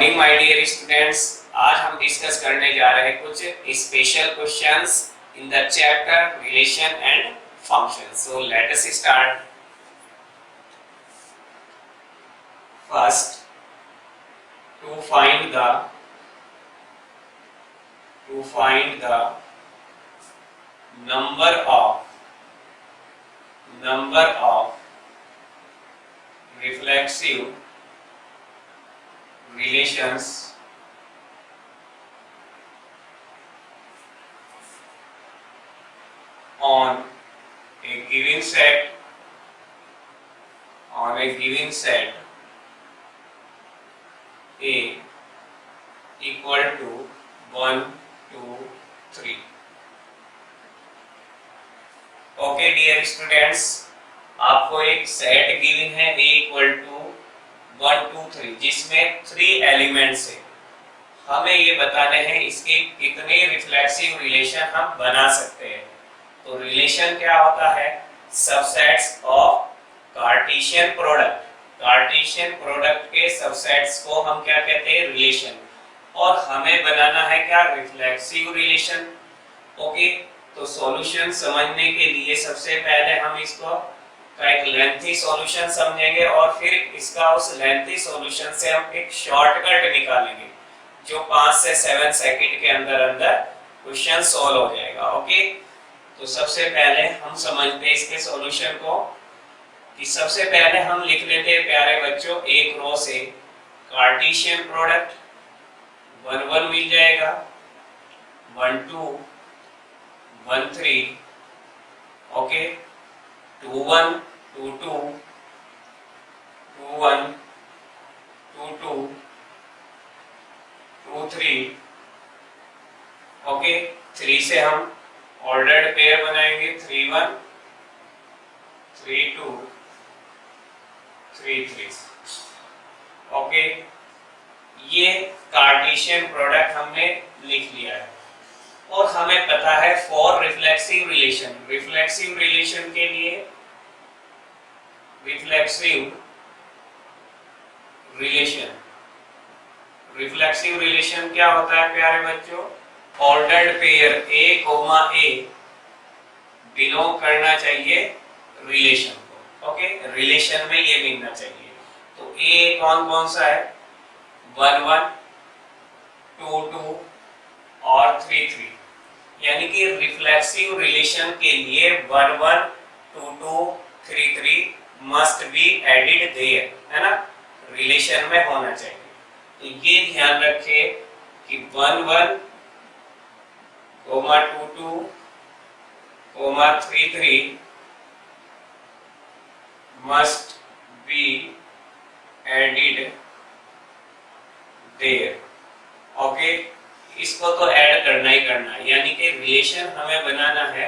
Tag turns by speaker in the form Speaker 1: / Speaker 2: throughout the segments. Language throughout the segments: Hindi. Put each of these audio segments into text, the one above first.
Speaker 1: Morning my dear students. आज हम डिस्कस करने जा रहे हैं कुछ special questions in the chapter relation and function. So let us start. First, to find the number of reflexive relations on a given set A equal to 1, 2, 3। Okay dear students, आपको एक सेट गिवन है A इक्वल टू 1, 2, 3 जिसमें 3 एलिमेंट्स है। हमें ये बताने हैं इसके कितने रिफ्लेक्सिव रिलेशन हम बना सकते हैं। तो रिलेशन क्या होता है? Subsets of Cartesian product. Cartesian product के सबसेट्स को हम क्या कहते हैं? रिलेशन। और हमें बनाना है क्या? Reflexive relation. ओके, तो सॉल्यूशन समझने के लिए सबसे पहले हम इसको का एक लेंथी सॉल्यूशन समझेंगे और फिर इसका उस लेंथी सॉल्यूशन से हम एक शॉर्टकट निकालेंगे जो 5 से 7 सेकंड के अंदर क्वेश्चन सॉल्व हो जाएगा। ओके, तो सबसे पहले हम समझते हैं इसके सॉल्यूशन को कि सबसे पहले हम लिख लेते हैं प्यारे बच्चों, एक रो से कार्टेशियन प्रोडक्ट 1, 1 मिल जाएगा, 1, 2, 1, 3, ओके, 2, 1, 2, 2, 2, 1, 2, 2, 2, 3, ओके। 3 से हम ऑर्डर्ड पेयर बनाएंगे, 3, 1, 3, 2, 3, 3, ओके। ये कार्टेशियन प्रोडक्ट हमने लिख लिया है और हमें पता है फॉर रिफ्लेक्सिव रिलेशन के लिए रिफ्लेक्सिव रिलेशन क्या होता है प्यारे बच्चों? ऑर्डर्ड पेयर A, बिलोंग करना चाहिए रिलेशन को। ओके, रिलेशन में ये मिलना चाहिए। तो A कौन कौन सा है? 1, 1, 2, 2 और 3, 3। यानी कि रिफ्लेक्सिव रिलेशन के लिए 1, 1, 2, 2, 3, 3 मस्ट बी एडेड देयर, है ना, रिलेशन में होना चाहिए। तो ये ध्यान रखें कि 1, 1, 2, 2, 3, 3 must be added there। Okay, इसको तो ऐड करना ही करना है। यानी कि रिलेशन हमें बनाना है,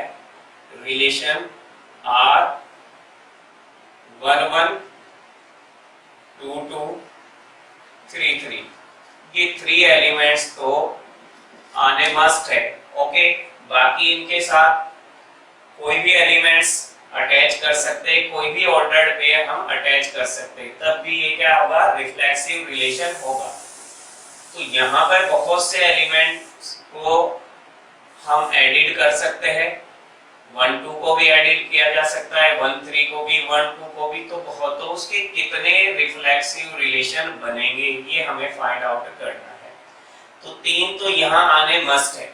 Speaker 1: रिलेशन R 1, 1, 2, 2, 3, 3। ये 3 एलिमेंट्स तो आने मस्ट है। ओके, बाकी इनके साथ कोई भी एलिमेंट्स अटैच कर सकते हैं, कोई भी ऑर्डर्ड पेयर हम अटैच कर सकते हैं, तब भी ये क्या होगा? रिफ्लेक्सिव रिलेशन होगा। तो यहाँ पर बहुत से एलिमेंट्स को हम एडिट कर सकते हैं, 1, 2 को भी एडिट किया जा सकता है, 1, 3 को भी, 1, 2 को भी। तो बहुत, तो उसके कितने रिफ्लेक्सिव रिलेशन बनेंगे ये हमें फाइंड आउट करना है। तो 3 तो यहाँ आने मस्ट है।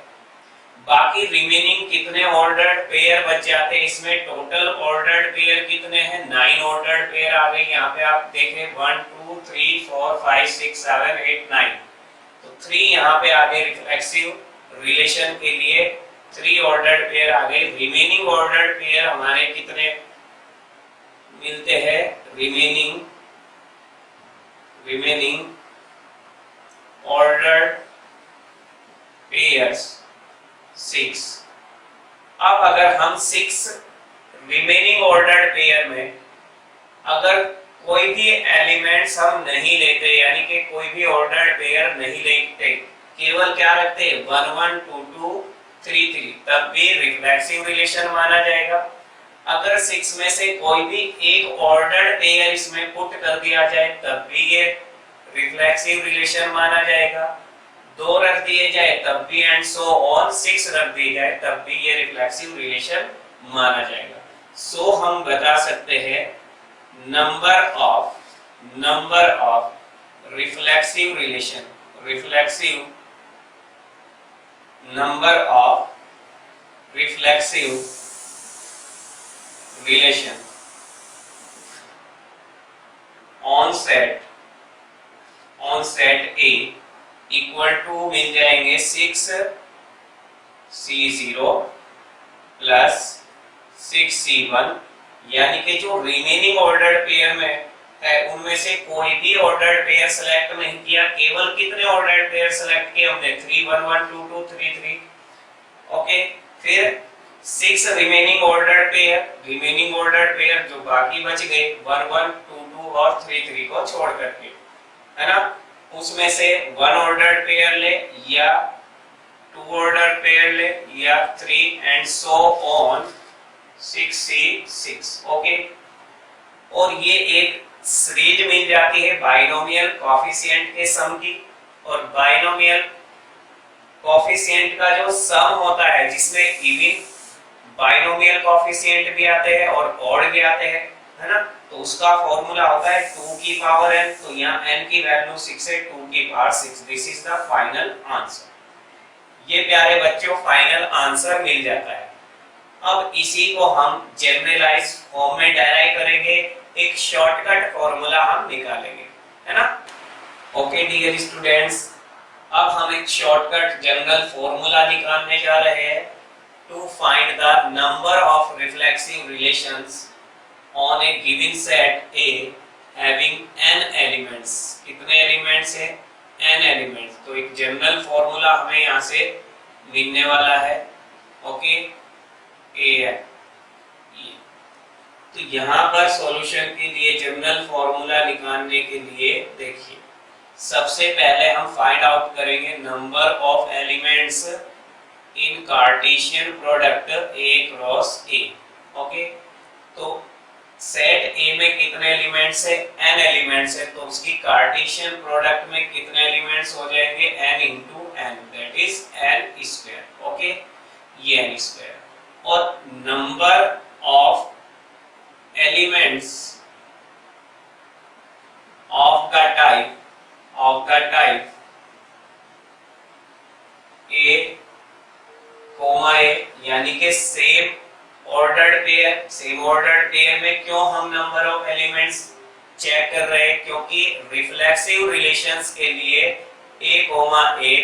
Speaker 1: बाकी रिमेनिंग कितने ऑर्डर्ड पेयर बच जाते हैं? इसमें टोटल ऑर्डर्ड पेयर कितने हैं? 9 ऑर्डर्ड पेयर आ गए। यहाँ पे आप देखें 1, 2, 3, 4, 5, 6, 7, 8, 9। तो 3 यहाँ पे आ गए रिफ्लेक्सिव रिलेशन के लिए, 3 ऑर्डर्ड पेयर आ गए। रिमेनिंग ऑर्डर्ड पेयर हमारे कितने मिलते हैं? Remaining ordered pairs 6। अब अगर हम 6 रिमेनिंग ऑर्डर्ड पेयर में अगर कोई भी एलिमेंट्स हम नहीं लेते, यानी कि कोई भी ऑर्डर्ड पेयर नहीं लेते, केवल क्या रखते? 1, 1, 2, 2, 3, 3, तब भी रिफ्लेक्सिव रिलेशन माना जाएगा। अगर 6 में से कोई भी एक ऑर्डर्ड पेयर इसमें पुट कर दिया जाए तब भी ये रिफ्लेक्सिव रिलेशन माना जाएगा, 2 रख दिए जाए तब भी, एंड सो ऑन 6 रख दिए जाए तब भी ये रिफ्लेक्सिव रिलेशन माना जाएगा। सो हम बता सकते हैं number of reflexive relation, reflexive number of reflexive relation on set A equal to मिल जाएंगे 6C0 प्लस 6C1, यानी कि जो रिमेनिंग ऑर्डर्ड पेयर में है उनमें से कोई भी ऑर्डर्ड पेयर सेलेक्ट नहीं किया, केवल कितने ऑर्डर्ड पेयर सेलेक्ट किए हमने 3 1 1 2 2 3 3। ओके, फिर 6 रिमेनिंग ऑर्डर्ड पेयर जो बाकी बच गए 1 1 2 2 और 3 3 को छोड़ करके, है ना, उसमें से 1 ऑर्डर्ड पेयर ले या 2 ऑर्डर्ड पेयर ले या 3 and so on 6C6। Okay, और ये एक सीरीज मिल जाती है बाइनोमियल कोएफिशिएंट के सम की, और बाइनोमियल कोएफिशिएंट का जो सम होता है जिसमें इवन बाइनोमियल कोएफिशिएंट भी आते हैं और ऑड भी आते हैं, है ना, तो उसका फॉर्मूला होता है 2 की पावर n। तो यहाँ n की वैल्यू 6 है, 2 की power 6। This is the final answer. ये प्यारे बच्चों फाइनल आंसर मिल जाता है। अब इसी को हम जनरलाइज फॉर्म में डेराइव करेंगे, एक शॉर्टकट फॉर्मूला हम निकालेंगे, है ना। ओके डियर स्टूडेंट्स, अब हम एक शॉर्टकट जनरल फॉर्मूला निकालने जा रहे हैं to find the number of reflexive relations on a given set A having n elements. कितने एलिमेंट्स है? n elements. तो एक जनरल फॉर्मूला हमें यहाँ से मिलने वाला है। ओके, A है। तो यहाँ पर सॉल्यूशन के लिए जनरल फॉर्मूला निकालने के लिए देखिए, सबसे पहले हम फाइंड आउट करेंगे number of elements in Cartesian product A cross A। Okay, तो सेट A में कितने एलिमेंट्स है? n एलिमेंट्स है, तो उसकी कार्टेशियन प्रोडक्ट में कितने एलिमेंट्स हो जाएंगे? n into n, that is n square. Okay, ये n स्क्वायर। और number of elements of the type A, A, यानी कि सेम ऑर्डर्ड पेयर में क्यों हम नंबर ऑफ एलिमेंट्स चेक कर रहे हैं? क्योंकि रिफ्लेक्सिव रिलेशंस के लिए A,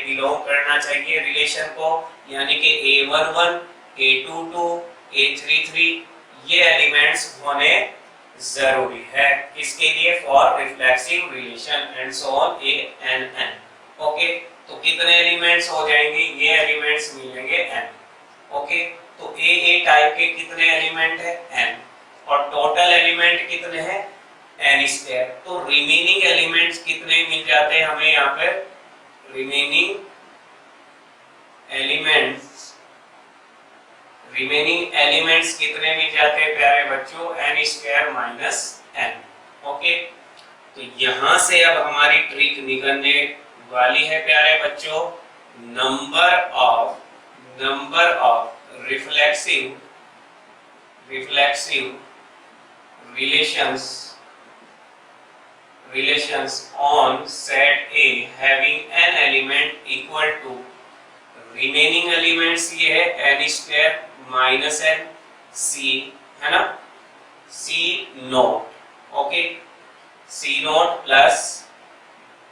Speaker 1: बिलोंग करना चाहिए रिलेशन को, यानी कि A11, A22, A33 ये एलिमेंट्स होने जरूरी है। किसके लिए? For reflexive relation and so on A n n। Okay, तो कितने एलिमेंट्स हो जाएंगे? ये एलिमेंट्स मिलेंगे n। ओके, तो A टाइप के कितने एलिमेंट है? n, और टोटल एलिमेंट कितने हैं? n square. तो रिमेनिंग एलिमेंट्स कितने मिल जाते हैं हमें यहाँ पे? रिमेनिंग एलिमेंट्स कितने मिल जाते हैं प्यारे बच्चों? n square minus n। Okay, तो यहां से अब हमारी ट्रिक निकलने वाली है प्यारे बच्चों। Number of reflexive relations on set A having n element equal to remaining elements ये है n square minus n c, है ना, c not. Okay, c not plus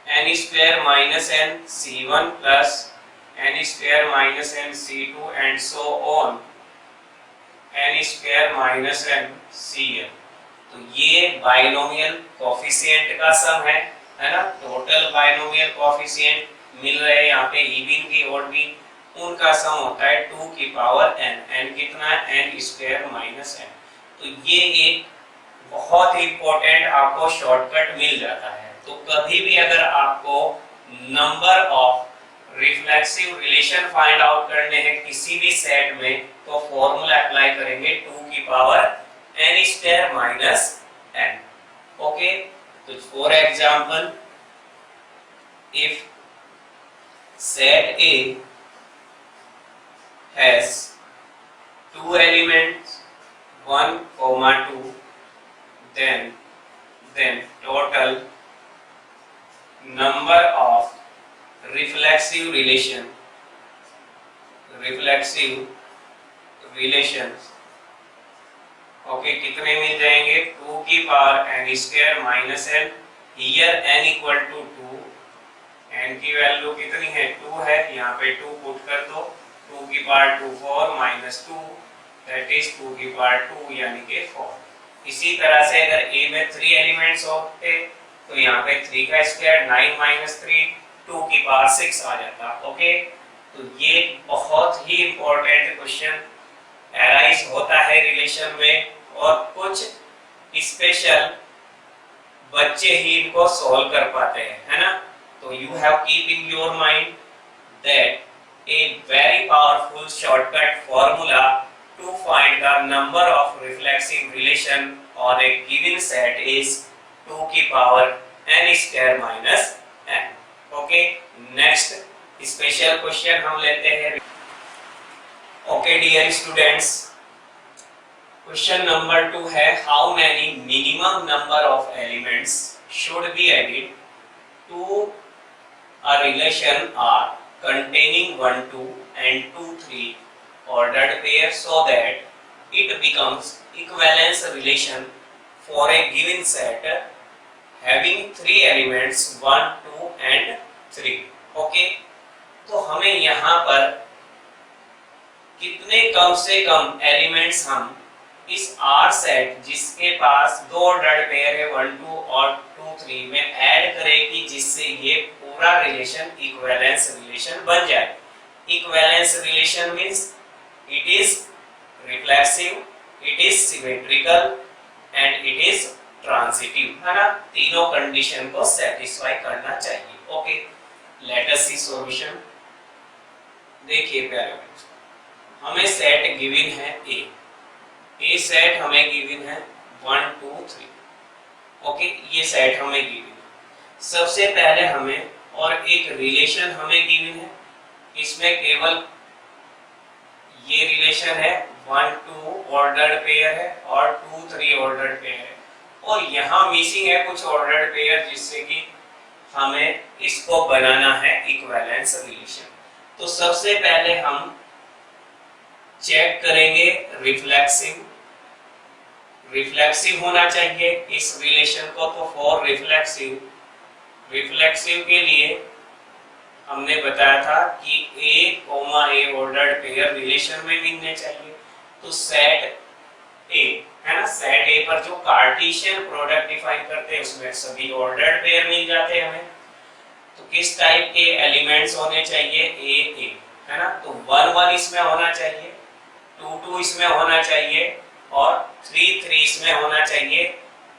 Speaker 1: n square minus n c1 plus n square minus n c2 and so on n square minus n cn। तो ये बाइनोमियल कोएफिशिएंट का सम है ना। टोटल बाइनोमियल कोएफिशिएंट मिल रहे हैं यहाँ पे, इवन भी ऑड भी, उनका सम होता है 2 की पावर n। n कितना है? n square minus n। तो ये एक बहुत ही इंपॉर्टेंट आपको शॉर्टकट मिल जाता है। तो कभी भी अगर आपको number of reflexive relation find out करने हैं किसी भी सेट में, तो फॉर्मूला अप्लाई करेंगे 2 की power n square minus n। Okay, तो for example if set A has two elements 1, 2, then total number of reflexive relations okay कितने मिल जाएंगे 2 की power n square minus n, here n equal to 2, n की वैल्यू कितनी है 2 है, यहाँ पे 2 पुट कर दो, 2 की पावर 2 4 माइनस 2 दैट इज 2 की पावर 2 यानी कि 4। इसी तरह से अगर a में 3 एलिमेंट्स होते तो यहाँ पे 3 का स्क्वायर 9 माइनस 3 2 की पावर 6 आ जाता। ओके, तो ये बहुत ही इंपॉर्टेंट क्वेश्चन एराइज होता है रिलेशन में, और कुछ स्पेशल बच्चे ही इनको सॉल्व कर पाते हैं, है ना। तो you have keep in your mind that a very powerful shortcut formula to find the number of reflexive relation on a given set is 2 की power n square minus n। Okay, next special question हम लेते हैं। Okay dear students, question number 2 है how many minimum number of elements should be added to a relation R containing 1 2 and 2 3 ordered pair so that it becomes equivalence relation for a given set having 3 elements 1 2 and 3। Okay, तो हमें यहाँ पर कितने कम से कम एलिमेंट्स हम इस R सेट जिसके पास 2 ऑर्डर्ड पेयर है 1 2 और 2 3 में ऐड करें कि जिससे ये पूरा रिलेशन इक्विवेलेंस रिलेशन बन जाए। Equivalence relation means it is reflexive, it is symmetrical and it is transitive, है ना। तीनों कंडीशन को सेटिस्फाई करना चाहिए। ओके, लेट अस सी सॉल्यूशन। देखिए प्यारे बच्चों, हमें सेट गिवन है ए सेट हमें गिवन है 1 2 3। ओके, ये सेट हमें गिवन है। सबसे पहले हमें और एक रिलेशन हमें गिवन है, इसमें केवल ये रिलेशन है 1 2 ऑर्डर्ड पेयर है और 2 3 ऑर्डर्ड पेयर है, और यहाँ मिसिंग है कुछ ऑर्डर्ड पेयर जिससे कि हमें इसको बनाना है इक्विवेलेंस रिलेशन। तो सबसे पहले हम चेक करेंगे रिफ्लेक्सिव होना चाहिए इस रिलेशन को। तो फॉर रिफ्लेक्सिव के लिए हमने बताया था कि A, ऑर्डर्ड पेयर रिलेशन में मिलने चाहिए। तो सेट A है ना, सेट A पर जो कार्टेशियन प्रोडक्ट डिफाइन करते हैं उसमें सभी ऑर्डर्ड पेयर मिल जाते हैं हमें। तो किस टाइप के एलिमेंट्स होने चाहिए A है ना, तो 1 1 इसमें होना चाहिए, 2 2 इसमें होना चाहिए और 3 3 इसमें होना चाहिए।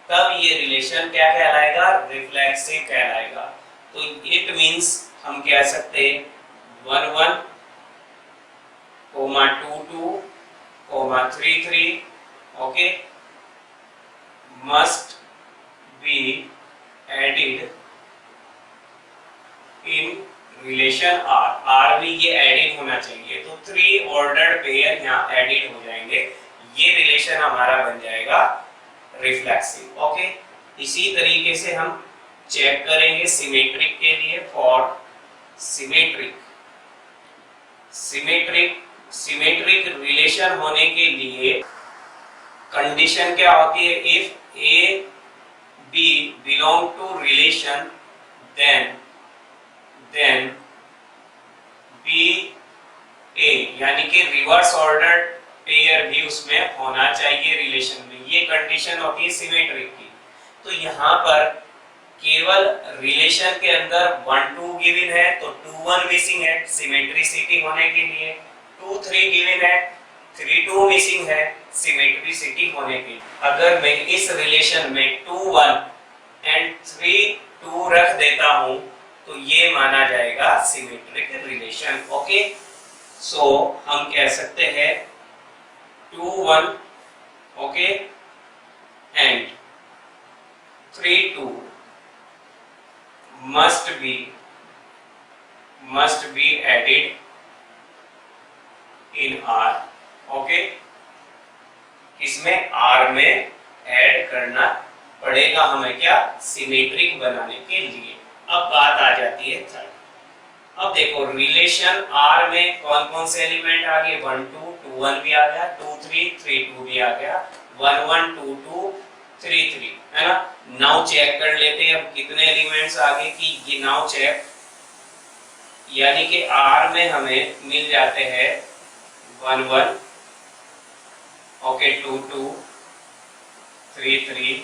Speaker 1: तब ये रिलेशन क्या कहलाएगा, रिफ्लेक्सिव कहलाएगा। तो इट मींस हम कह सकते हैं 1 1 2 2 3 3 okay must be added in relation R भी ये एडिड होना चाहिए। तो 3 ऑर्डर्ड पेयर यहाँ एडिड हो जाएंगे, ये रिलेशन हमारा बन जाएगा रिफ्लेक्सिव। ओके, इसी तरीके से हम चेक करेंगे सिमेट्रिक के लिए। फॉर सिमेट्रिक रिलेशन होने के लिए कंडीशन क्या होती है, if A B belong to relation then B A, यानी कि रिवर्स ऑर्डर्ड पेयर भी उसमें होना चाहिए रिलेशन में। ये कंडीशन होती है सिमेट्रिक की। तो यहाँ पर केवल रिलेशन के अंदर 1 2 गिवन है तो 2 1 मिसिंग है सिमेट्रिसिटी होने के लिए, 2 3 गिवन है, 3 2 मिसिंग है सिमेट्रिसिटी होने के लिए। अगर मैं इस रिलेशन में 2 1 एंड 3 2 रख देता हूं तो ये माना जाएगा सिमेट्रिक रिलेशन। ओके, सो हम कह सकते हैं 2 1 okay and 3 2 must be must be added in R. Okay, इसमें R में ऐड करना पड़ेगा हमें, क्या, सिमेट्रिक बनाने के लिए। अब बात आ जाती है थर्ड। अब देखो रिलेशन R में कौन कौन से एलिमेंट आ गए, 1 2 2 1 भी आ गया, 2 3 3 2 भी आ गया, 1 1 2 2 3 3, है ना। नाउ चेक कर लेते हैं अब कितने एलिमेंट्स आ गए कि ये नाउ चेक, यानी कि R में हमें मिल जाते हैं 1 1, ओके, 2 2 3 3,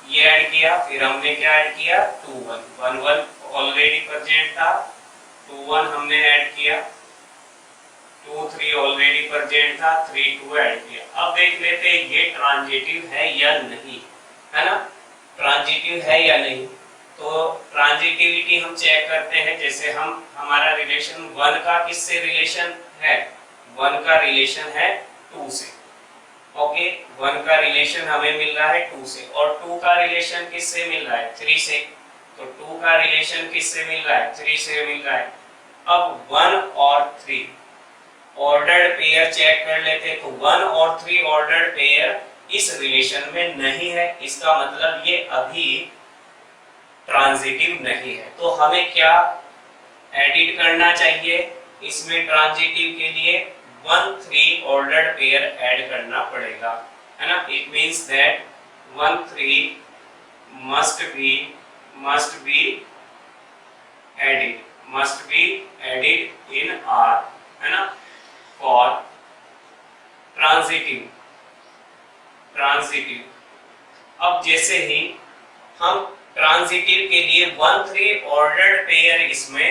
Speaker 1: ये ऐड किया, फिर हमने क्या ऐड किया, 2 1 1 1 ऑलरेडी प्रेजेंट था, 2 1 हमने ऐड किया, 2 3 ऑलरेडी प्रेजेंट था, 3 2 ऐड किया। अब देख लेते हैं ये ट्रांजिटिव है या नहीं, है ना, ट्रांजिटिव है या नहीं। तो ट्रांजिटिविटी हम चेक करते हैं, जैसे हम हमारा रिलेशन 1 का किससे रिलेशन है, 1 का रिलेशन है 2 से, ओके, 1 का रिलेशन हमें मिल रहा है 2 से, और 2 का रिलेशन किससे मिल रहा है, 3 से, तो 2 का रिलेशन किससे मिल रहा है, 3 से मिल रहा है। अब 1 और 3 ऑर्डर्ड पेयर चेक कर लेते हैं, तो 1 और 3 ऑर्डर्ड पेयर इस रिलेशन में नहीं है, इसका मतलब ये अभी ट्रांजिटिव नहीं है। तो हमें क्या एडिट करना चाहिए इसमें ट्रांजिटिव के लिए, 1 3 ऑर्डर्ड पेयर ऐड करना पड़ेगा, है ना। It means that 1 3 must be added in R, है ना, for transitive। अब जैसे ही हम ट्रांजिटिव के लिए 1 3 ऑर्डर्ड पेयर इसमें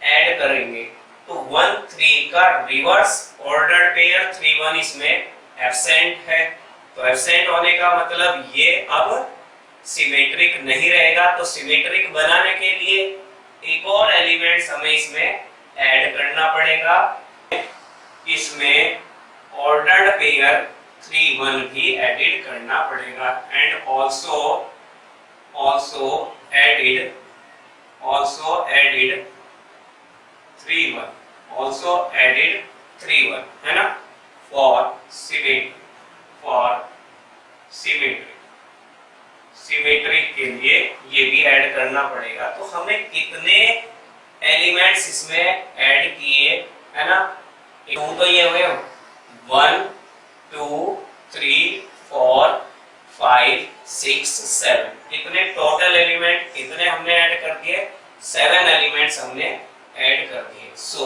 Speaker 1: ऐड करेंगे, तो 1 3 का रिवर्स ऑर्डर्ड पेयर 3 1 इसमें एब्सेंट है, तो एब्सेंट होने का मतलब ये अब सिमेट्रिक नहीं रहेगा। तो सिमेट्रिक बनाने के लिए एक और एलिमेंट्स हमें इसमें ऐड करना पड़ेगा, इसमें ऑर्डर्ड पेयर 3 1 भी एडिड करना पड़ेगा, एंड also added 3 1, है ना, for सिमेट्री के लिए ये भी ऐड करना पड़ेगा। तो हमें कितने एलिमेंट्स इसमें ऐड किए, है ना, 2 तो ये हुए, 1 2 3 4 5 6 7, कितने टोटल एलिमेंट कितने हमने ऐड कर दिए, 7 एलिमेंट्स हमने ऐड कर दिए। सो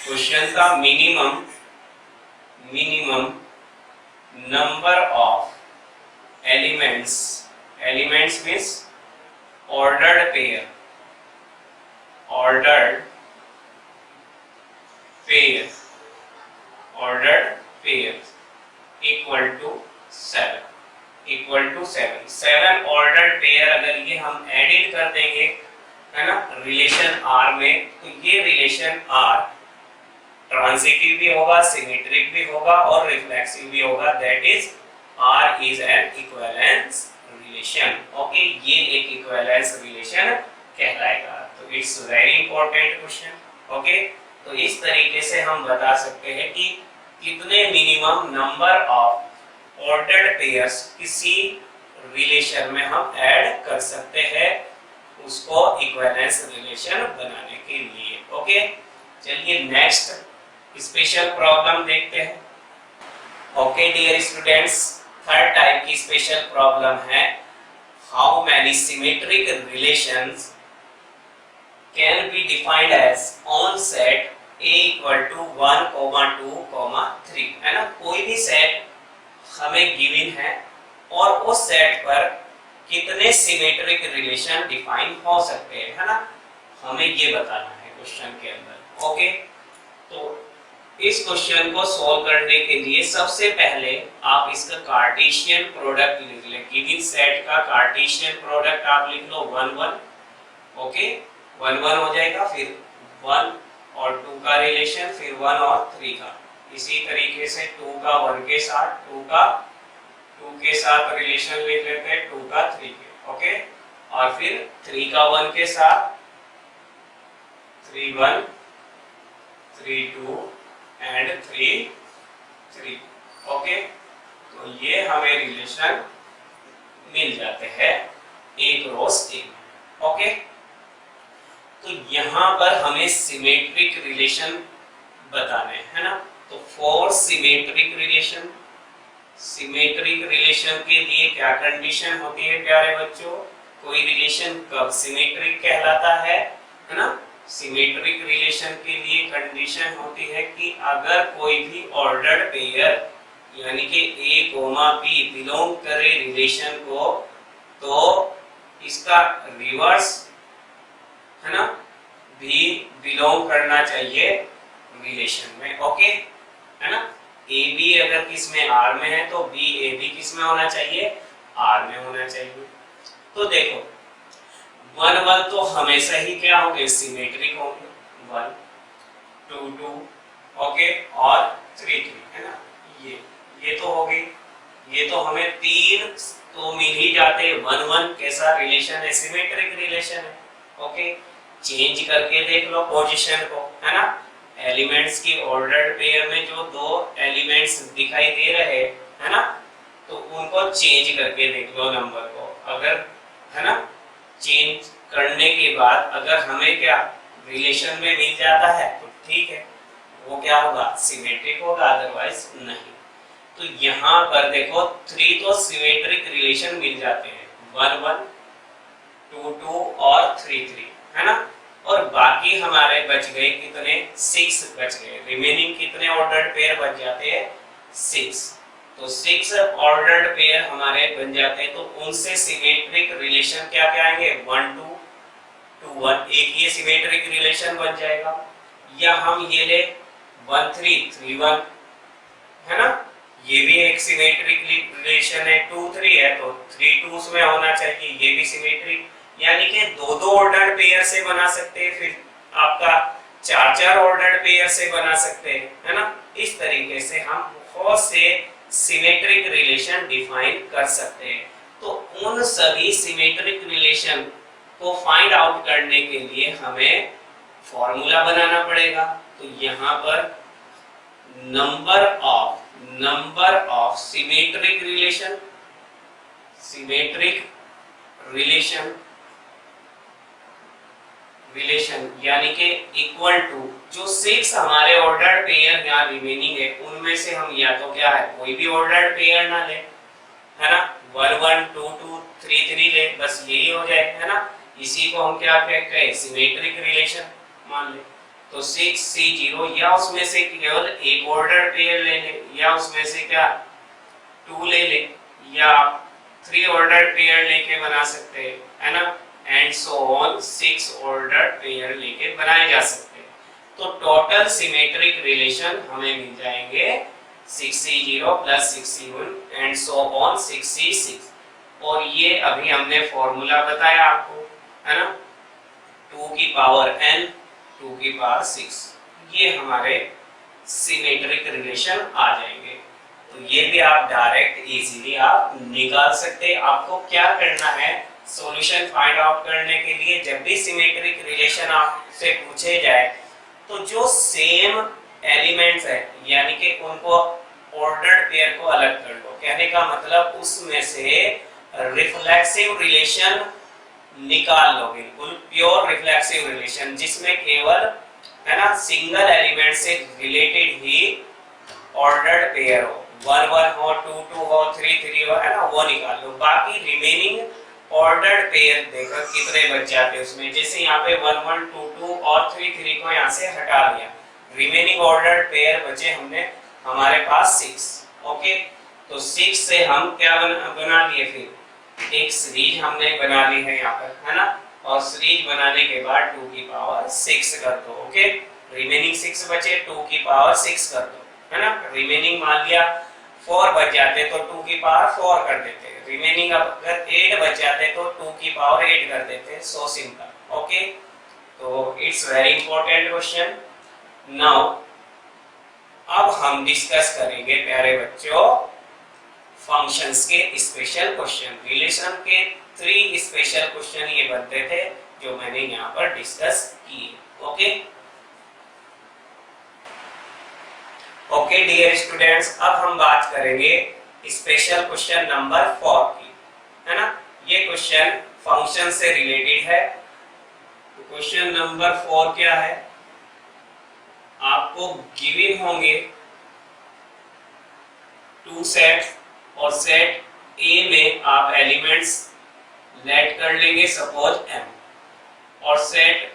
Speaker 1: क्वेश्चन का minimum number of elements means ordered pair equal to 7, 7 ordered pair अगर ये हम एडिट कर देंगे, है ना, रिलेशन R में, तो ये रिलेशन R ट्रांजिटिव भी होगा, सिमेट्रिक भी होगा और रिफ्लेक्सिव भी होगा, that is R is an equivalence relation. Okay, ये एक इक्विवेलेंस रिलेशन कहलाएगा। तो it's very important question. Okay, तो इस तरीके से हम बता सकते हैं कि कितने minimum number of ordered pairs किसी रिलेशन में हम ऐड कर सकते हैं उसको इक्विवेलेंस रिलेशन बनाने के लिए। ओके, चलिए नेक्स्ट स्पेशल प्रॉब्लम देखते हैं। Okay dear students, third type की स्पेशल प्रॉब्लम है, how many symmetric relations can be defined as on set A equal to 1, 2, 3, है ना। कोई भी सेट हमें गिवन है और उस सेट पर कितने सिमेट्रिक रिलेशन डिफाइन हो सकते हैं, है ना, हमें ये बताना है क्वेश्चन के अंदर। ओके, तो इस क्वेश्चन को सॉल्व करने के लिए सबसे पहले आप इसका कार्टेशियन प्रोडक्ट लिख लें। गिवन सेट का कार्टेशियन प्रोडक्ट आप लिख लो 1 1, ओके, 1 1 हो जाएगा, फिर 1 और 2 का रिलेशन, फिर 1 और 3 का। इसी तरीके से 2 का 1 के साथ, 2 का 2 के साथ रिलेशन लिख लेते हैं, 2 का 3 के। ओके, और फिर 3 का 1 के साथ 3 1 3 2 एंड 3 3। ओके, तो ये हमें रिलेशन मिल जाते हैं एक रो स्टेम में। ओके, तो यहाँ पर हमें सिमेट्रिक रिलेशन बताने है ना। तो for symmetric relation, symmetric relation के लिए क्या कंडीशन होती है प्यारे बच्चों? कोई रिलेशन कब सिमेट्रिक कहलाता है ना? सिमेट्रिक रिलेशन के लिए कंडीशन होती है कि अगर कोई भी ऑर्डर्ड पेयर यानी कि A, B बिलोंग करे रिलेशन को, तो इसका रिवर्स है ना भी बिलोंग करना चाहिए रिलेशन में। ओके है ना। ए बी अगर किस में आर में है तो बी ए बी किस में होना चाहिए? आर में होना चाहिए। तो देखो 1 1 तो हमेशा ही क्या होंगे? सिमेट्रिक होंगे। 1 2 2 ओके और 3 3 है ना। ये तो हो गई। ये तो हमें 3 तो मिल ही जाते। 1 1 कैसा रिलेशन है? सिमेट्रिक रिलेशन है। ओके, चेंज करके देख लो पोजीशन को, है ना। एलिमेंट्स की ऑर्डर्ड पेयर में जो 2 एलिमेंट्स दिखाई दे रहे है ना, तो उनको चेंज करके देख लो नंबर को। अगर है ना चेंज करने के बाद अगर हमें क्या रिलेशन में मिल जाता है तो ठीक है, वो क्या होगा? सिमेट्रिक होगा, अदरवाइज नहीं। तो यहाँ पर देखो 3 तो सिमेट्रिक रिलेशन मिल जाते हैं, 1 1 2 2 और 3 3 है ना। और बाकी हमारे बच गए कितने? 6 बच गए। रिमेनिंग कितने ऑर्डर्ड पेयर बच जाते हैं? 6। तो 6 ऑर्डर्ड पेयर हमारे बन जाते हैं। तो उनसे सिमेट्रिक रिलेशन क्या क्या आएंगे? 1 2 2 1, एक ये सिमेट्रिक रिलेशन बन जाएगा। या हम ये ले 1 3 3 1 है ना, ये भी एक सिमेट्रिक रिलेशन है। 2 3 है तो 3 2 में होना चाहिए, ये भी सिमेट्रिक। यानी कि 2 ऑर्डर्ड पेयर से बना सकते हैं, फिर आपका 4 ऑर्डर्ड पेयर से बना सकते हैं, है ना। इस तरीके से हम बहुत से सिमेट्रिक रिलेशन डिफाइन कर सकते हैं। तो उन सभी सिमेट्रिक रिलेशन को फाइंड आउट करने के लिए हमें फॉर्मूला बनाना पड़ेगा। तो यहाँ पर नंबर ऑफ सिमेट्रिक रिलेशन यानी कि इक्वल टू जो 6 हमारे ऑर्डर्ड पेयर यहाँ रिमेनिंग है, उनमें से हम या तो क्या है कोई भी ऑर्डर्ड पेयर ना ले, है ना। 1 1 2 2 3 3 ले, बस यही हो जाए, है ना। इसी को हम क्या कहते हैं? सिमेट्रिक रिलेशन मान ले। तो 6 C 0 या उसमें से केवल एक ऑर्डर्ड पेयर ले ले, या उसमें से क्या 2 ले ले, या 3 ऑर्डर्ड पेयर लेके बना सकते हैं, है ना। And so on 6 ordered pair लेके बनाए जा सकते हैं। तो टोटल सिमेट्रिक रिलेशन हमें मिल जाएंगे 6C0 plus 6C1 and so on 6C6। और ये अभी हमने फॉर्मूला बताया आपको, है ना। 2 की पावर n 2 की पावर 6, ये हमारे सिमेट्रिक रिलेशन आ जाएंगे। तो ये भी आप डायरेक्ट इजीली आप निकाल सकते हैं। आपको क्या करना है? सॉल्यूशन फाइंड आउट करने के लिए जब भी सिमेट्रिक रिलेशन आपसे पूछे जाए तो जो सेम एलिमेंट्स है यानी कि उनको ऑर्डर्ड पेयर को अलग कर दो। कहने का मतलब उसमें से रिफ्लेक्सिव रिलेशन निकाल लो, बिल्कुल प्योर रिफ्लेक्सिव रिलेशन जिसमें केवल है ना सिंगल एलिमेंट से रिलेटेड ही ऑर्डर्ड पेयर हो, 1 1 हो 2 2 हो 3 3 हो, है ना, वो निकाल लो। बाकी रिमेनिंग ऑर्डर्ड पेयर देखो कितने बच जाते हैं उसमें। जैसे यहाँ पे 1 1 2 2 और 3 3 को यहाँ से हटा दिया, रिमेनिंग ऑर्डर्ड पेयर बचे हमने हमारे पास 6। ओके, तो 6 से हम क्या बना लिए? फिर एक सीरीज हमने बना ली है यहाँ पर, है ना। और सीरीज बनाने के बाद 2 की पावर 6 कर दो। ओके, रिमेनिंग 6 बचे, 2 की पावर 6 कर दो, है ना। रिमेनिंग मान लिया 4 बच जाते तो 2 की पावर 4 कर देते। रिमेनिंग अगर 8 बच जाते तो 2 की पावर 8 कर देते। So simple. ओके, तो it's very important question. Now अब हम डिस्कस करेंगे प्यारे बच्चों फंक्शंस के स्पेशल क्वेश्चन। रिलेशन के 3 स्पेशल क्वेश्चन ये बनते थे जो मैंने यहाँ पर डिस्कस किए। ओके ओके डियर स्टूडेंट्स, अब हम बात करेंगे स्पेशल क्वेश्चन नंबर 4 की, है ना। ये क्वेश्चन फंक्शन से रिलेटेड है। तो क्वेश्चन नंबर 4 क्या है, आपको गिवन होंगे 2 सेट और सेट ए में आप एलिमेंट्स लेट कर लेंगे सपोज m, और सेट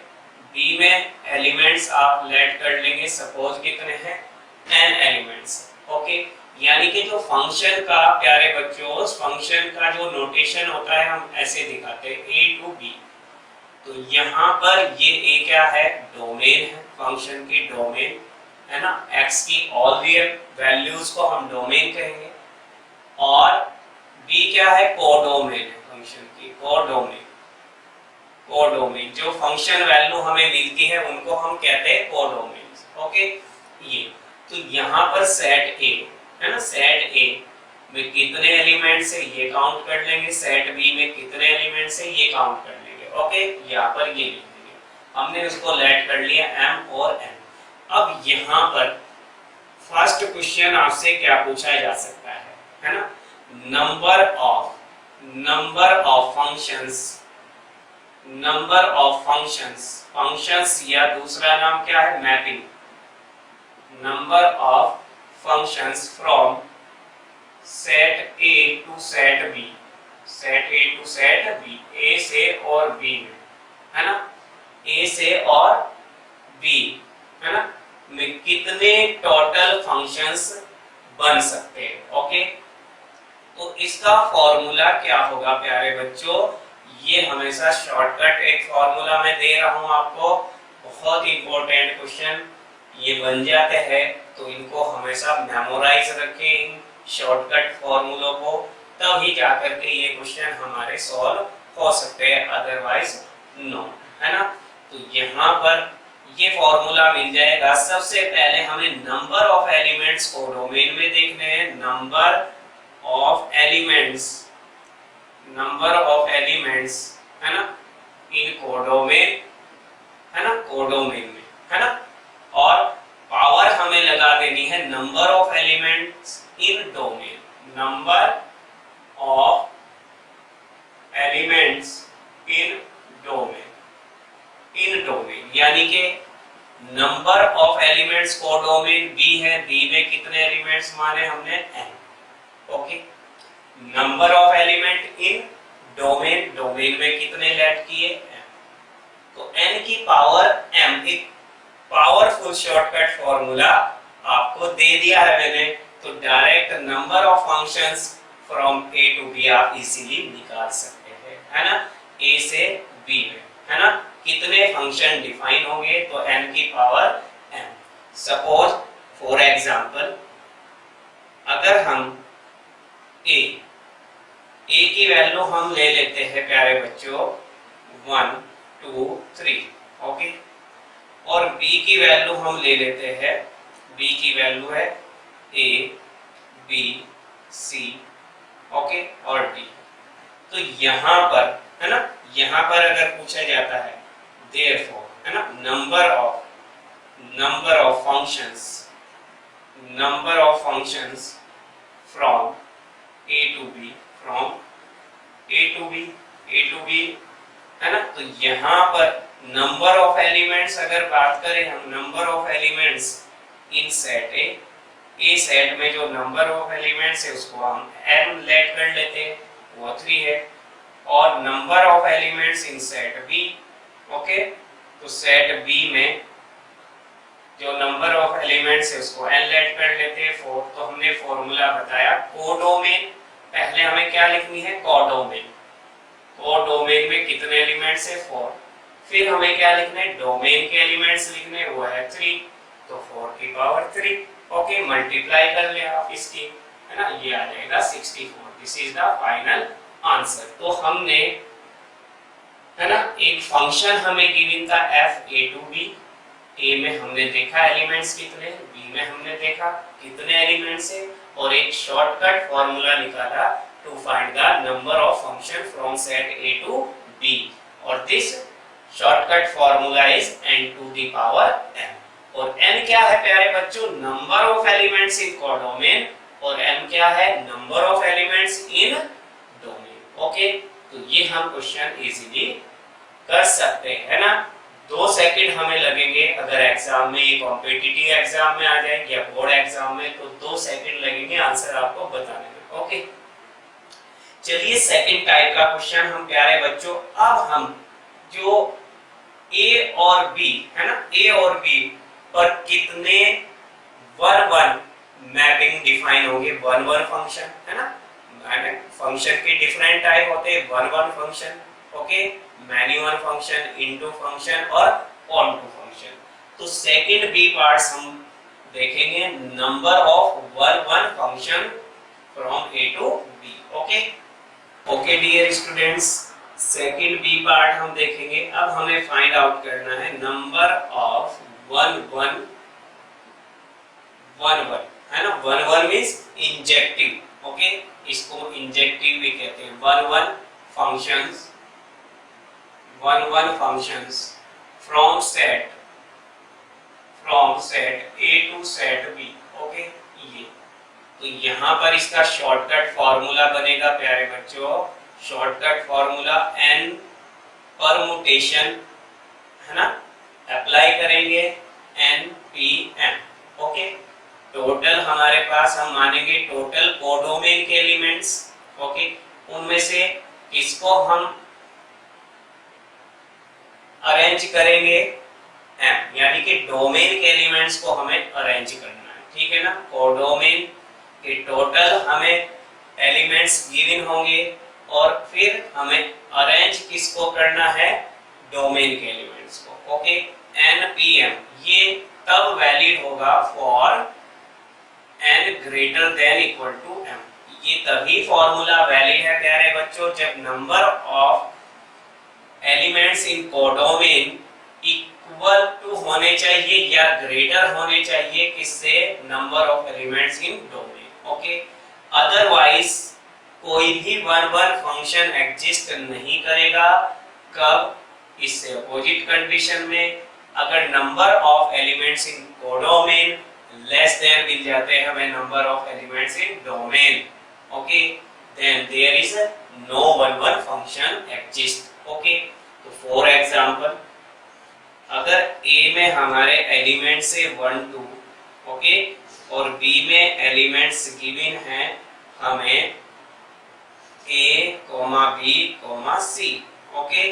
Speaker 1: बी में एलिमेंट्स आप लेट कर लेंगे सपोज कितने हैं n एलिमेंट्स। ओके, यानी कि जो फंक्शन का प्यारे बच्चों, उस फंक्शन का जो नोटेशन होता है हम ऐसे दिखाते हैं a to b। तो यहाँ पर ये a क्या है, डोमेन है, फंक्शन की डोमेन है ना। x की ऑल रियल वैल्यूज को हम डोमेन कहेंगे, और b क्या है, कोडोमेन है, फंक्शन की कोडोमेन। कोडोमेन जो फंक्शन वैल्यू हमें मिलती है उनको हम कहते हैं कोडोमेन। ओके, ये तो यहाँ पर सेट ए है ना, सेट ए में कितने एलिमेंट्स है ये काउंट कर लेंगे, सेट बी में कितने एलिमेंट्स है ये काउंट कर लेंगे। ओके, यहाँ पर ये लिख देंगे, हमने उसको लेट कर लिया m और n। अब यहाँ पर फर्स्ट क्वेश्चन आपसे क्या पूछा जा सकता है ना, number of functions, number of functions, functions या दूसरा नाम क्या है, mapping, number of functions from set A to set B, set A to set B, A से और बी में, है ना, ए से और बी, है ना, में कितने टोटल फंक्शंस बन सकते हैं। ओके, तो इसका फॉर्मूला क्या होगा प्यारे बच्चों, ये हमेशा शॉर्टकट एक फॉर्मूला मैं दे रहा हूं आपको, बहुत इंपॉर्टेंट क्वेश्चन ये बन जाते हैं, तो इनको हमेशा मेमोराइज रखें इन शॉर्टकट फॉर्मूलों को, तभी जा करके ये क्वेश्चन हमारे सॉल्व हो सकते हैं, अदरवाइज नो, है ना। तो यहाँ पर ये फॉर्मूला मिल जाएगा। सबसे पहले हमें नंबर ऑफ एलिमेंट्स को डोमेन में देखने हैं, number of elements, number of elements, है ना, इन कोडोमेन, है ना, कोडोमेन में, है ना, और पावर हमें लगा देनी है number of elements in domain, number of elements in domain, in domain यानी कि number of elements codomain B है, बी में कितने एलिमेंट्स माने हमने n। Okay, number of element in domain, domain में कितने लेट किए m, तो n की पावर m, एक पावरफुल शॉर्टकट फॉर्मूला आपको दे दिया है मैंने, तो direct number of functions from a to b आप इजीली निकाल सकते हैं, है ना, a से b में, है ना, कितने फंक्शन डिफाइन होंगे, तो n की power m। Suppose for example अगर हम a की वैल्यू हम ले लेते हैं प्यारे बच्चों 1 2 3, ओके, और b की वैल्यू हम ले लेते हैं, b की वैल्यू है a b c, ओके, और d। तो यहाँ पर, है ना, यहाँ पर अगर पूछा जाता है therefore, है ना, number of functions from a to b, from a to b, है ना, तो यहाँ पर नंबर ऑफ एलिमेंट्स अगर बात करें हम, number of elements in set A set में जो नंबर ऑफ एलिमेंट्स है उसको हम m लेट कर लेते हैं, वो 3 है, और number of elements in set B, okay, तो सेट बी में जो नंबर ऑफ एलिमेंट्स है उसको n लेट कर लेते हैं 4। तो हमने फॉर्मूला बताया कोडोमेन, पहले हमें क्या लिखनी है, कोडोमेन, कोडोमेन में कितने एलिमेंट्स है 4, फिर हमें क्या लिखना है, डोमेन के एलिमेंट्स लिखने, वो है 3, तो 4 की पावर 3, ओके, मल्टीप्लाई कर ले आप इसकी, है ना, ये आ जाएगा 64। This is the final answer. तो हमने, है ना, एक फंक्शन हमें गिवन था f a to b, a में हमने देखा एलिमेंट्स कितने, b में हमने देखा कितने एलिमेंट्स है, और एक शॉर्टकट फॉर्मूला निकाला to find the number of function from set A to B, और this shortcut formula is n to the power n। और n क्या है प्यारे बच्चों? Number of elements in codomain, और m क्या है? Number of elements in domain. Okay, तो ये हम क्वेश्चन इजीली कर सकते हैं, है ना। 2 सेकंड हमें लगेंगे अगर एग्जाम में, ये कॉम्पिटिटिव एग्जाम में आ जाए या बोर्ड एग्जाम में, तो 2 सेकंड लगेंगे आंसर आपको बताने में। ओके, चलिए सेकंड टाइप का क्वेश्चन हम प्यारे बच्चों, अब हम जो A और B है ना, A और B पर कितने 1-1 मैपिंग डिफाइन होंगे, 1-1 फंक्शन, है ना। फंक्शन के डिफरेंट टाइप होते हैं, 1-1 function, okay, many one function, into function और ऑनटू फंक्शन। तो सेकंड बी पार्ट्स हम देखेंगे number of 1-1 function from A to B। Okay okay dear students, second B part हम देखेंगे। अब हमें फाइंड आउट करना है नंबर ऑफ 1-1 है ना। 1-1 मींस इंजेक्टिव, ओके, इसको इंजेक्टिव भी कहते हैं। 1-1 functions, 1-1 functions from set A to set B। Okay, ये तो यहाँ पर इसका शॉर्टकट फॉर्मूला बनेगा प्यारे बच्चों, शॉर्टकट फॉर्मूला n परमुटेशन, है ना, अप्लाई करेंगे npm। ओके, टोटल हमारे पास हम मानेंगे टोटल कोडोमेन के एलिमेंट्स, ओके, उनमें से किसको हम अरेंज करेंगे m, यानी कि डोमेन के एलिमेंट्स को हमें अरेंज करना है, ठीक है ना। कोडोमेन के टोटल हमें एलिमेंट्स गिवन होंगे और फिर हमें अरेंज किसको करना है? डोमेन के एलिमेंट्स को। ओके, npm ये तब वैलिड होगा for n greater than equal to m। ये तभी फॉर्मूला वैलिड है प्यारे बच्चों जब number of elements in codomain equal to होने चाहिए या ग्रेटर होने चाहिए किससे? Number of elements in domain. Okay, otherwise कोई भी 1-1 फंक्शन एग्जिस्ट नहीं करेगा। कब? इससे अपोजिट कंडीशन में, अगर number of elements in codomain less than मिल जाते हैं हमें number of elements in domain, okay, then there is no 1-1 function exist. Okay, तो फॉर एग्जांपल अगर A में हमारे एलिमेंट्स से 1-2, ओके, और B में एलिमेंट्स गिवन हैं हमें A, B, C, ओके,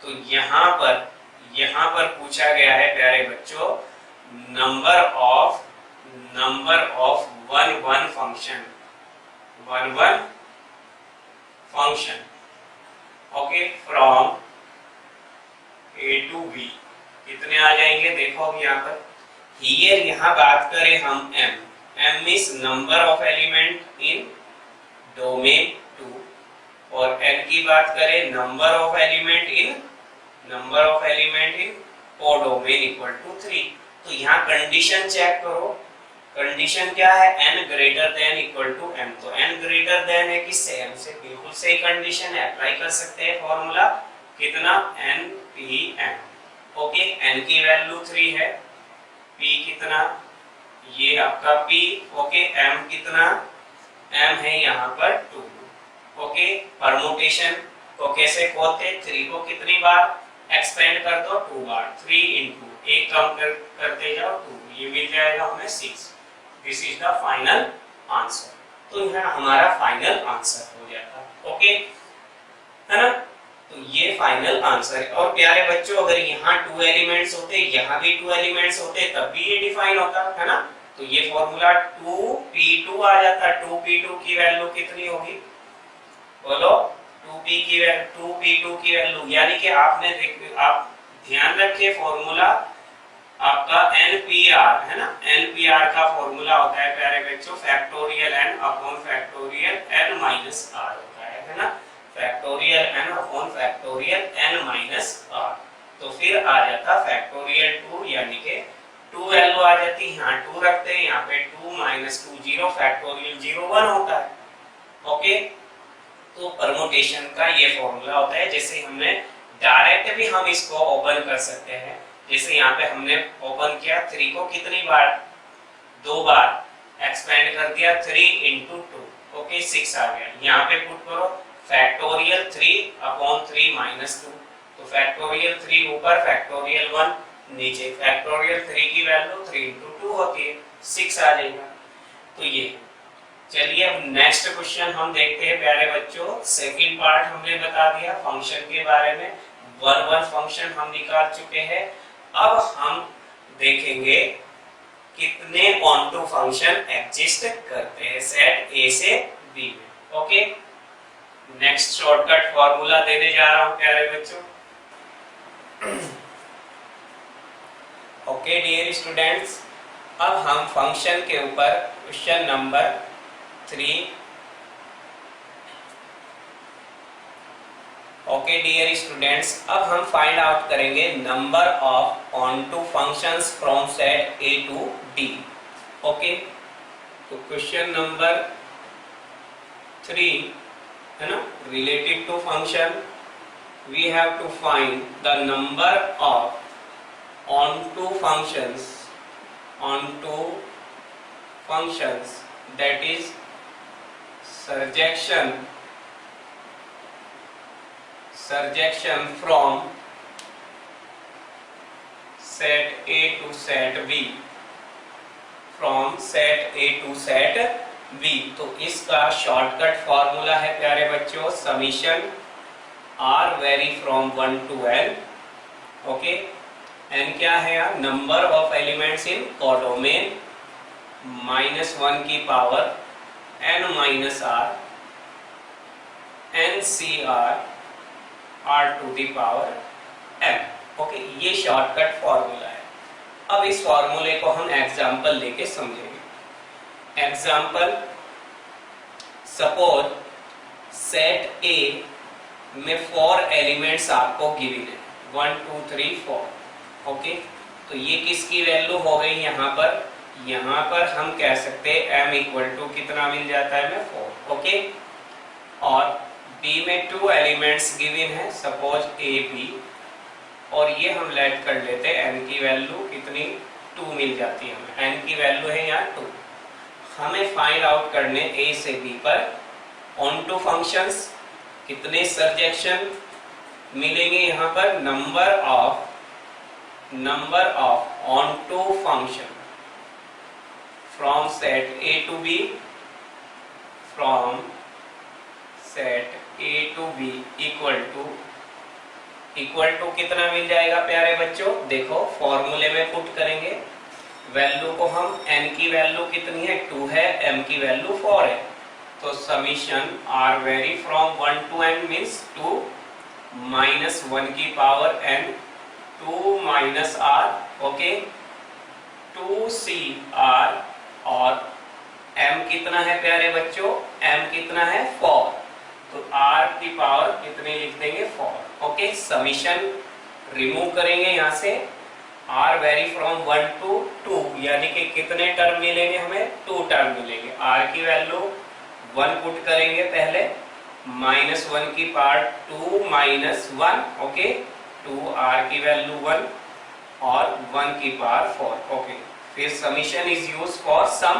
Speaker 1: तो यहाँ पर पूछा गया है प्यारे बच्चों number of 1-1 function, 1-1 function, okay, from A to B कितने आ जाएंगे? देखो अब यहाँ पर हियर यहाँ बात करें हम m means number of element in domain 2, और n की बात करें number of element in codomain equal to 3। तो यहाँ कंडीशन चेक करो, कंडीशन क्या है? n greater than equal to m। तो n ग्रेटर देन है किससे? m से, बिल्कुल सही कंडीशन है, अप्लाई कर सकते हैं फॉर्मूला कितना? npm। ओके, n की वैल्यू 3 है, p कितना? ये आपका p, ओके, m कितना? m है यहाँ पर 2। ओके, परमुटेशन को कैसे खोलते? 3 को कितनी बार एक्सपेंड कर दो? 2 बार, 3 इंटू एक कम करते जाओ 2, ये मिल जाएगा हमें 6। This is the final answer. तो यहाँ हमारा फाइनल आंसर हो जाता। ओके, है ना, तो ये फाइनल आंसर है। और प्यारे बच्चों अगर यहाँ 2 एलिमेंट्स होते, यहाँ भी 2 एलिमेंट्स होते, तब भी ये डिफाइन होता, है ना। तो ये फॉर्मूला 2p2 आ जाता। 2p2 की वैल्यू कितनी होगी? बोलो, 2p2 की वैल्यू, यानी कि आप ध्यान रखिए फॉर्मूला आपका npr है ना, npr का फॉर्मूला होता है प्यारे बच्चों factorial n upon factorial n minus r होता है ना, factorial n upon factorial n minus r। तो फिर आ जाता फैक्टोरियल 2 यानी कि 2 वैल्यू आ जाती है, यहाँ 2 रखते हैं, यहाँ पे 2 माइनस 2 0, फैक्टोरियल 0 1 होता है। ओके, तो परमुटेशन का ये फॉर्मूला होता है। जैसे हमने डायरेक्ट भी हम इसको ओपन कर सकते हैं, जैसे यहाँ पे हमने ओपन किया 3 को कितनी बार, 2 बार एक्सपेंड कर दिया, 3 into 2, ओके 6 आ गया। यहाँ पे पुट करो फैक्टोरियल 3 अपॉन 3 माइनस 2, तो फैक्टोरियल 3 ऊपर, फैक्टोरियल 1 नीचे, फैक्टोरियल 3 की वैल्यू 3 into 2 होती है, 6 आ जाएगा। तो ये, चलिए अब नेक्स्ट क्वेश्चन हम देखते हैं प्यारे बच्चों। सेकंड पार्ट हमने बता दिया फंक्शन के बारे में, 1 फंक्शन हम निकाल चुके हैं। अब हम देखेंगे कितने ऑनटू फंक्शन एग्जिस्ट करते हैं सेट ए से बी में। ओके, नेक्स्ट शॉर्टकट फॉर्मूला देने जा रहा हूं प्यारे बच्चों। ओके डियर स्टूडेंट्स, अब हम फंक्शन के ऊपर question number 3। Okay dear students, अब हम फाइंड आउट करेंगे number of onto functions from set A to D. Okay, तो क्वेश्चन नंबर 3 है ना, related to function, we have to find the number of onto functions that is surjection from set A to set B, from set A to set B। तो इसका शॉर्टकट फॉर्मूला है प्यारे बच्चों summation r vary from 1 to n। Okay, n क्या है यार, number of elements in codomain -1 की power n minus r NCR r to the power m। Okay, ये शॉर्टकट फॉर्मूला है। अब इस फॉर्मूले को हम एग्जांपल लेके समझेंगे। एग्जांपल, सपोज सेट A में 4 एलिमेंट्स आपको गिवन है, 1 2 3 4। ओके, तो ये किसकी वैल्यू हो गई यहाँ पर हम कह सकते हैं m इक्वल टू कितना मिल जाता है हमें 4। ओके, और B में 2 एलिमेंट्स गिवन है, सपोज A B, और ये हम लेट कर लेते हैं n की वैल्यू कितनी 2 मिल जाती है हमें, n की वैल्यू है यहाँ 2। हमें फाइंड आउट करने A से B पर ऑनटू फंक्शंस कितने सर्जेक्शन मिलेंगे यहाँ पर, number of onto function from set A to B, from set A to B equal to कितना मिल जाएगा प्यारे बच्चों, देखो फॉर्मूले में पुट करेंगे वैल्यू को हम, n की वैल्यू कितनी है 2 है, m की वैल्यू 4 है, तो summation r vary from 1 to n means 2 minus 1 की power n, 2 minus r, okay 2cr, और m कितना है प्यारे बच्चों, m कितना है 4, तो r की पावर कितनी लिख देंगे 4। ओके, समीशन रिमूव करेंगे यहाँ से, r वेरी फ्रॉम 1 to 2, यानी कि कितने टर्म मिलेंगे हमें, 2 टर्म मिलेंगे। r की वैल्यू 1 पुट करेंगे पहले, -1 की पावर 2 माइनस 1, ओके 2r की वैल्यू 1 और 1 की पावर 4। ओके, फिर summation is use for sum,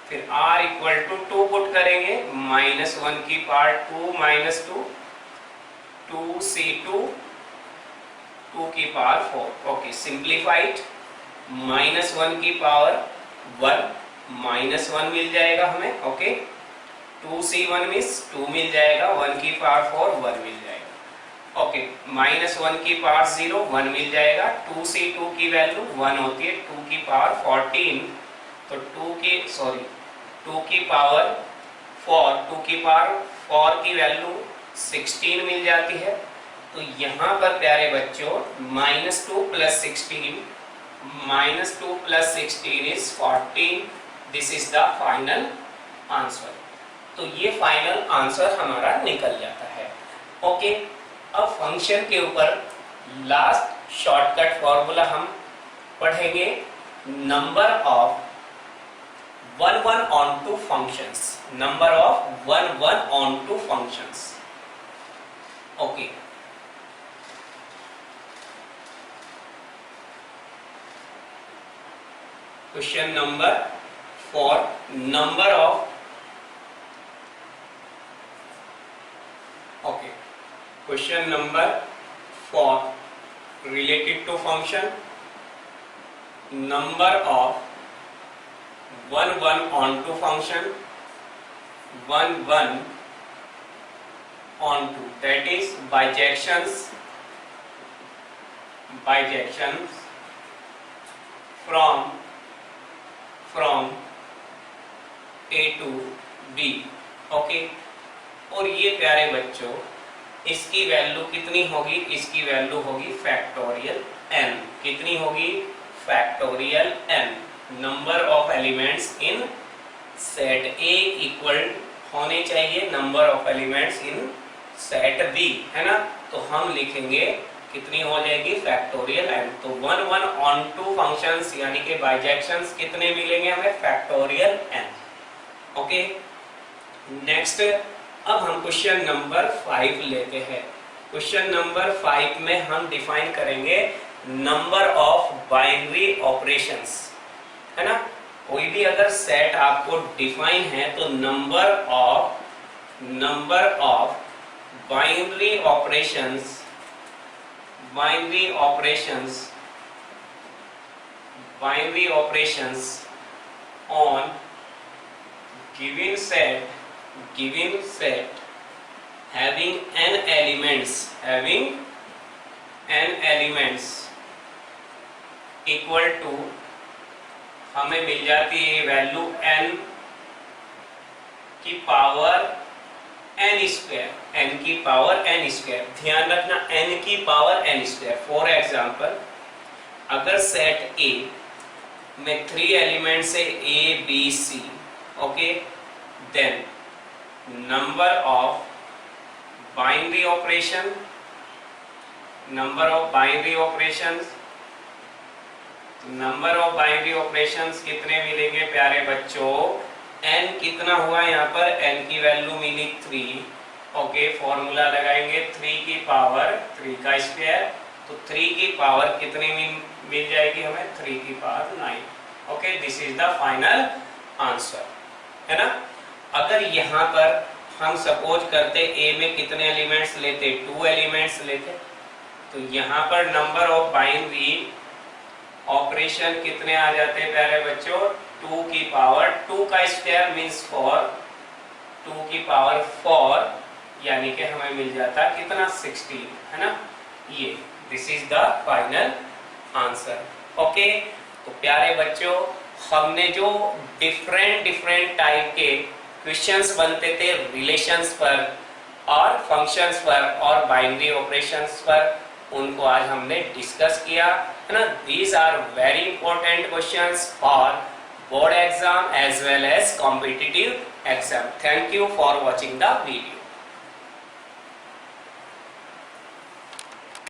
Speaker 1: फिर r इक्वल टू 2 पुट करेंगे, -1 की पावर 2 माइनस 2, 2c2, 2 की पावर 4। ओके, सिंप्लीफाइड, -1 की पावर 1, -1 मिल जाएगा हमें। ओके, 2c1 मीन्स 2 मिल जाएगा, 1 की पावर 4 1 मिल जाएगा। ओके, -1 की पावर 0 1 मिल जाएगा, 2c2 की वैल्यू 1 होती है, 2 की पावर 14, तो 2 की पावर 4, 2 की पावर 4 की वैल्यू 16 मिल जाती है। तो यहाँ पर प्यारे बच्चों -2 + 16, -2 + 16 is 14, this is the final answer. तो ये फाइनल आंसर हमारा निकल जाता है। ओके, अब फंक्शन के ऊपर लास्ट शॉर्टकट फॉर्मूला हम पढ़ेंगे, number of 1 on 2 functions, number of 1 on 2 functions. Okay. Question number 4, number of question number 4 related to function, number of 1 on 2 function, 1 on 2, that is bijections from A to B. Okay, और ये प्यारे बच्चों इसकी वैल्यू कितनी होगी? इसकी वैल्यू होगी फैक्टोरियल n. कितनी होगी? Factorial n. Number of elements in set A equal होने चाहिए number of elements in set B, है ना? तो हम लिखेंगे कितनी हो जाएगी? Factorial n. तो 1 on 2 फंक्शंस यानी कि बाइजेक्शंस कितने मिलेंगे हमें? Factorial n. ओके, नेक्स्ट अब हम क्वेश्चन नंबर 5 लेते हैं. क्वेश्चन नंबर 5 में हम डिफाइन करेंगे नंबर ऑफ बाइनरी ऑपरेशंस, है ना? कोई भी अगर सेट आपको डिफाइन है तो number of binary operations on given set having n elements equal to, हमें मिल जाती है वैल्यू n की पावर n स्क्वायर. ध्यान रखना n की power n square. For example अगर सेट A में 3 एलिमेंट्स है A B C, okay, then number of binary operations कितने मिलेंगे प्यारे बच्चों? n कितना हुआ यहाँ पर? n की वैल्यू मिली 3. ओके, फॉर्मूला लगाएंगे 3 की पावर 3 का स्क्वायर. तो 3 की पावर कितनी मिल जाएगी हमें? 3 की power 9. Okay, this is the final answer, है ना? अगर यहाँ पर हम सपोज करते A में कितने एलिमेंट्स लेते? 2 एलिमेंट्स लेते, तो यहाँ पर नंबर ऑफ बाइनरी ऑपरेशन कितने आ जाते हैं प्यारे बच्चों? 2 की पावर 2 का स्क्वायर मींस 4, 2 की पावर 4 यानी कि हमें मिल जाता कितना? 16, है ना? ये this is the final answer. Okay, तो प्यारे बच्चों हमने जो डिफरेंट टाइप के क्वेश्चंस बनते थे रिलेशंस पर और फंक्शंस पर और बाइनरी ऑपरेशंस पर, उनको आज हमने डिस्कस किया, है ना? These are very important questions for board exam as well as competitive exam. Thank you for watching the video.